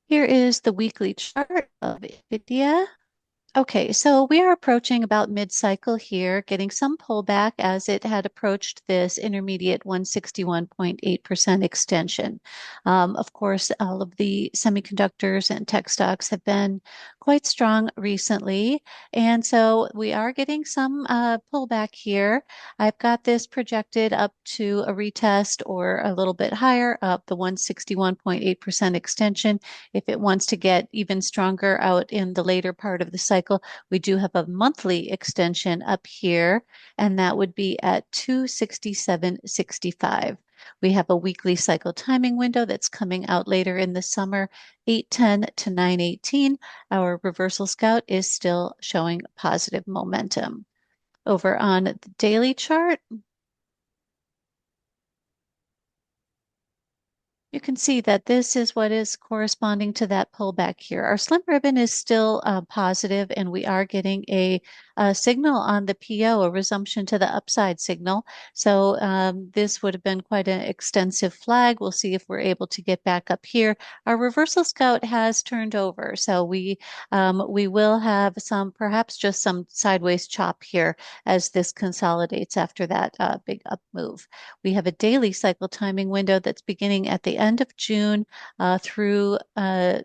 Here is the weekly chart of Nvidia. Okay, so we are approaching about mid-cycle here, getting some pullback as it had approached this intermediate 161.8% extension. Of course, all of the semiconductors and tech stocks have been quite strong recently, and so we are getting some pullback here. I've got this projected up to a retest or a little bit higher up the 161.8% extension. If it wants to get even stronger out in the later part of the cycle, we do have a monthly extension up here, and that would be at 267.65. We have a weekly cycle timing window that's coming out later in the summer, 8:10 to 9:18. Our reversal scout is still showing positive momentum. Over on the daily chart, you can see that this is what is corresponding to that pullback here. Our slim ribbon is still positive, and we are getting a signal on the PO, a resumption to the upside signal. So this would have been quite an extensive flag. We'll see if we're able to get back up here. Our reversal scout has turned over, so we will have some, perhaps just some sideways chop here as this consolidates after that big up move. We have a daily cycle timing window that's beginning at the end of June through the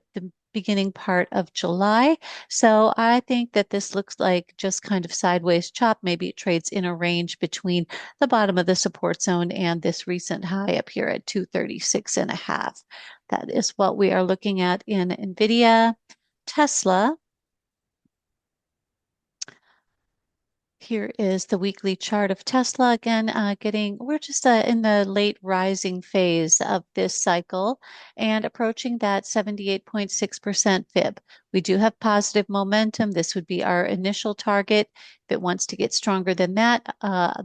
beginning part of July. So I think that this looks like just kind of sideways chop. Maybe it trades in a range between the bottom of the support zone and this recent high up here at 236.5. That is what we are looking at in Nvidia. Tesla. Here is the weekly chart of Tesla again, we're just in the late rising phase of this cycle and approaching that 78.6% fib. We do have positive momentum. This would be our initial target. If it wants to get stronger than that,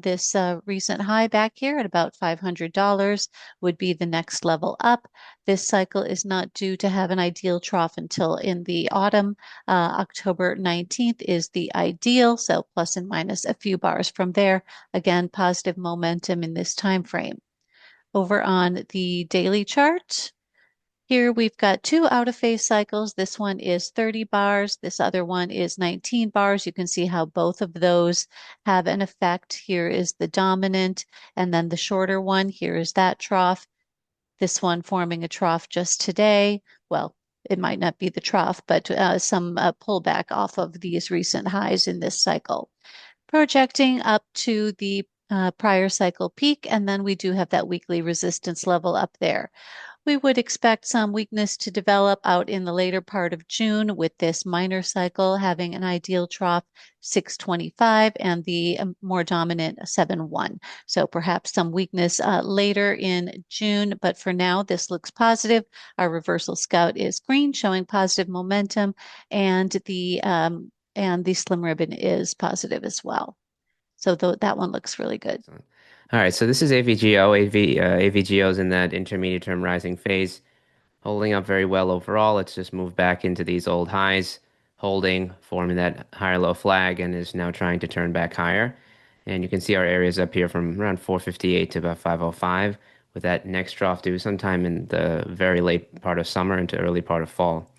this recent high back here at about $500 would be the next level up. This cycle is not due to have an ideal trough until in the autumn. October 19th is the ideal, so plus and minus a few bars from there. Again, positive momentum in this time frame. Over on the daily chart, here we've got two out of phase cycles. This one is 30 bars. This other one is 19 bars. You can see how both of those have an effect. Here is the dominant, and then the shorter one. Here is that trough. This one forming a trough just today. Well, it might not be the trough, but some pullback off of these recent highs in this cycle. Projecting up to the prior cycle peak, and then we do have that weekly resistance level up there. We would expect some weakness to develop out in the later part of June with this minor cycle having an ideal trough 625 and the more dominant 7-1. So perhaps some weakness later in June, but for now this looks positive. Our reversal scout is green, showing positive momentum, and the slim ribbon is positive as well. So that one looks really good. All right, so this is AVGO. AVGO is in that intermediate term rising phase, holding up very well overall. It's just moved back into these old highs, holding, forming that higher low flag, and is now trying to turn back higher. And you can see our areas up here from around 458 to about 505, with that next trough due sometime in the very late part of summer into early part of fall.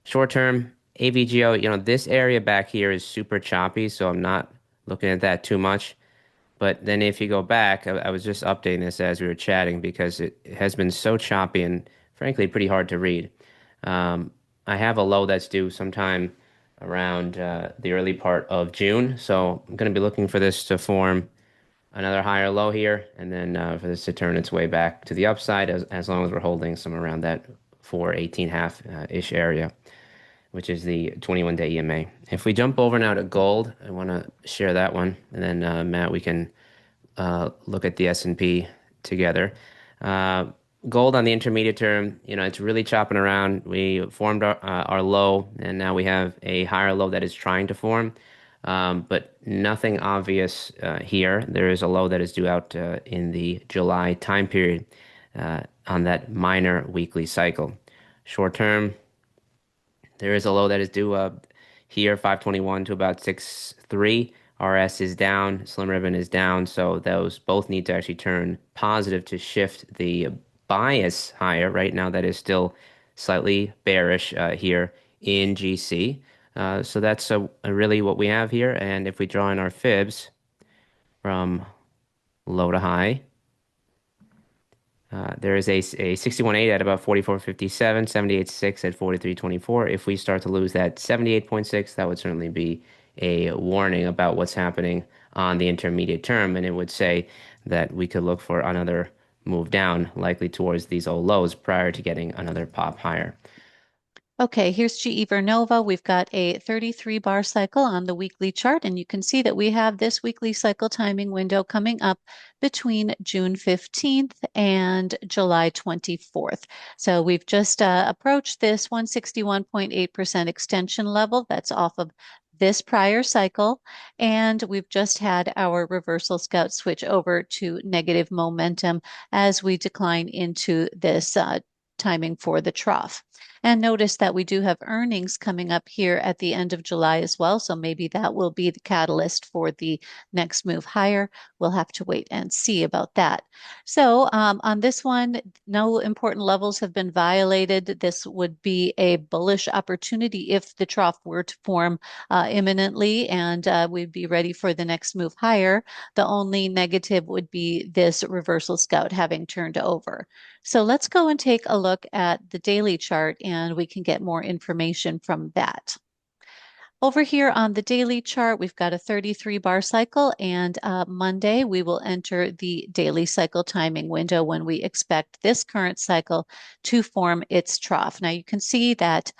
Short term, AVGO, this area back here is super choppy, so I'm not looking at that too much. But then if you go back, I was just updating this as we were chatting because it has been so choppy and frankly pretty hard to read. I have a low that's due sometime around the early part of June. So I'm going to be looking for this to form another higher low here and then for this to turn its way back to the upside as long as we're holding some around that 418 half ish area, which is the 21-day EMA. If we jump over now to gold, I want to share that one. And then, Matt, we can look at the S&P together. Gold on the intermediate term, it's really chopping around. We formed our low, and now we have a higher low that is trying to form, but nothing obvious here. There is a low that is due out in the July time period on that minor weekly cycle. Short term, there is a low that is due here, 521 to about 63. RS is down, Slim Ribbon is down, so those both need to actually turn positive to shift the bias higher. Right now, that is still slightly bearish here in GC. So that's really what we have here. And if we draw in our fibs from low to high, there is a 61.8 at about 44.57, 78.6 at 43.24. If we start to lose that 78.6, that would certainly be a warning about what's happening on the intermediate term, and it would say that we could look for another move down, likely towards these old lows prior to getting another pop higher. Okay, here's GE Vernova. We've got a 33 bar cycle on the weekly chart, and you can see that we have this weekly cycle timing window coming up between June 15th and July 24th. So we've just approached this 161.8% extension level that's off of this prior cycle, and we've just had our reversal scout switch over to negative momentum as we decline into this timing for the trough. And notice that we do have earnings coming up here at the end of July as well. So maybe that will be the catalyst for the next move higher. We'll have to wait and see about that. So on this one, no important levels have been violated. This would be a bullish opportunity if the trough were to form imminently, and we'd be ready for the next move higher. The only negative would be this reversal scout having turned over. So let's go and take a look at the daily chart and we can get more information from that. Over here on the daily chart, we've got a 33 bar cycle, and Monday we will enter the daily cycle timing window when we expect this current cycle to form its trough. Now you can see that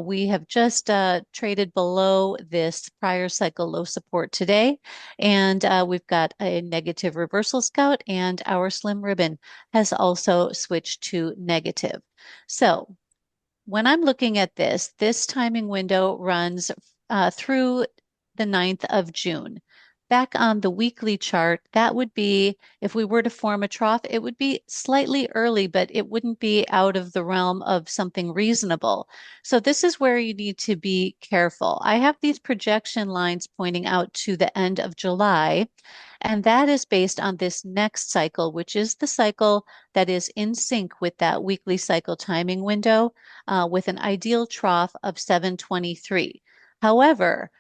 we have just traded below this prior cycle low support today, and we've got a negative reversal scout, and our slim ribbon has also switched to negative. So when I'm looking at this timing window runs through the 9th of June. Back on the weekly chart, that would be, if we were to form a trough, it would be slightly early, but it wouldn't be out of the realm of something reasonable. So this is where you need to be careful. I have these projection lines pointing out to the end of July, and that is based on this next cycle, which is the cycle that is in sync with that weekly cycle timing window with an ideal trough of 723. However,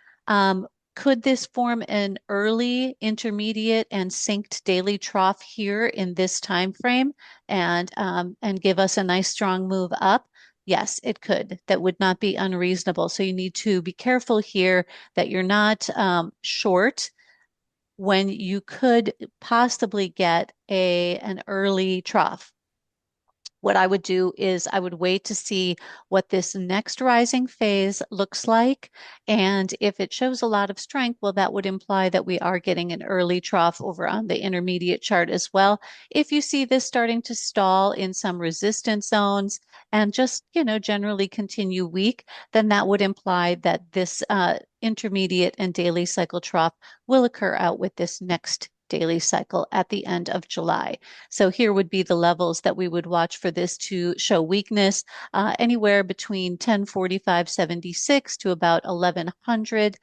could this form an early, intermediate, and synced daily trough here in this time frame and give us a nice strong move up? Yes, it could. That would not be unreasonable. So you need to be careful here that you're not short when you could possibly get an early trough. What I would do is I would wait to see what this next rising phase looks like. And if it shows a lot of strength, well, that would imply that we are getting an early trough over on the intermediate chart as well. If you see this starting to stall in some resistance zones and just, generally continue weak, then that would imply that this intermediate and daily cycle trough will occur out with this next daily cycle at the end of July. So here would be the levels that we would watch for this to show weakness, anywhere between 1045.76 to about 1100,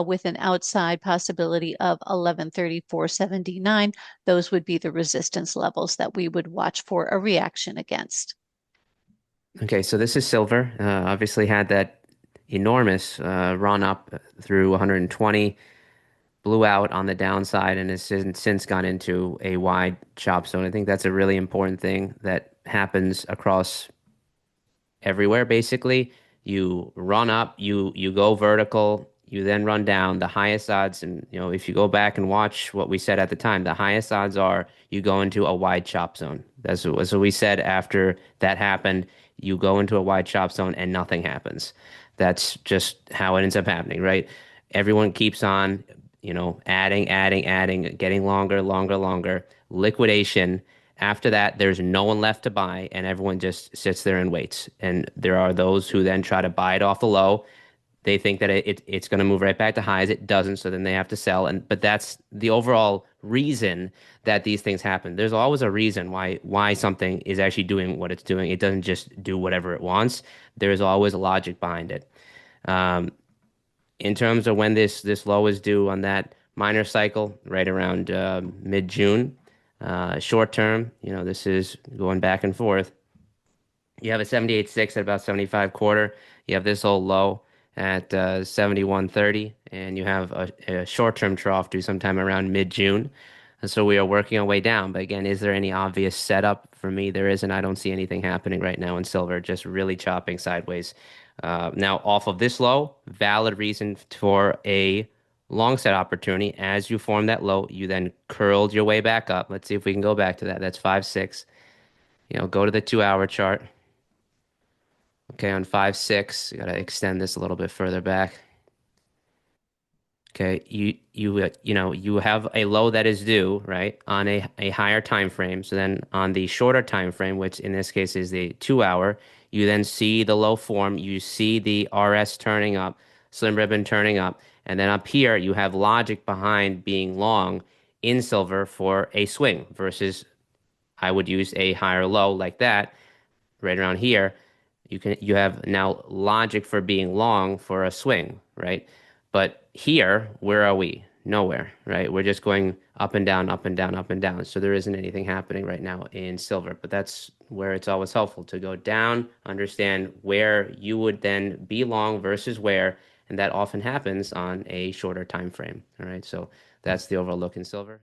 with an outside possibility of 1134.79. Those would be the resistance levels that we would watch for a reaction against. Okay, so this is silver. Obviously had that enormous run up through 120, blew out on the downside, and has since gone into a wide chop zone. I think that's a really important thing that happens across everywhere. Basically, you run up, you go vertical, you then run down. The highest odds, and if you go back and watch what we said at the time, the highest odds are you go into a wide chop zone. That's what we said after that happened. You go into a wide chop zone and nothing happens. That's just how it ends up happening, right? Everyone keeps on, adding, getting longer, longer, longer. Liquidation. After that, there's no one left to buy, and everyone just sits there and waits. And there are those who then try to buy it off the low. They think that it's going to move right back to highs. It doesn't, so then they have to sell. But that's the overall reason that these things happen. There's always a reason why something is actually doing what it's doing. It doesn't just do whatever it wants. There is always a logic behind it. Um, in terms of when this low is due on that minor cycle, right around mid-June. Short term, this is going back and forth. You have a 78.6 at about 75 quarter. You have this old low at 71.30, and you have a short-term trough due sometime around mid-June. And so we are working our way down. But again, is there any obvious setup? For me, there isn't. I don't see anything happening right now in silver, just really chopping sideways. Now, off of this low, valid reason for a long set opportunity. As you form that low, you then curled your way back up. Let's see if we can go back to that. That's 5.6. Go to the 2 hour chart. Okay, on 5.6, you gotta extend this a little bit further back. Okay, you have a low that is due, right, on a higher time frame. So then on the shorter time frame, which in this case is the 2 hour, you then see the low form, you see the RS turning up, slim ribbon turning up, and then up here you have logic behind being long in silver for a swing versus I would use a higher low like that right around here, you have now logic for being long for a swing, right? But here, where are we? Nowhere, right? We're just going up and down, up and down, up and down. So there isn't anything happening right now in silver. But that's where it's always helpful to go down, understand where you would then be long versus where, and that often happens on a shorter time frame. All right. So that's the overall look in silver.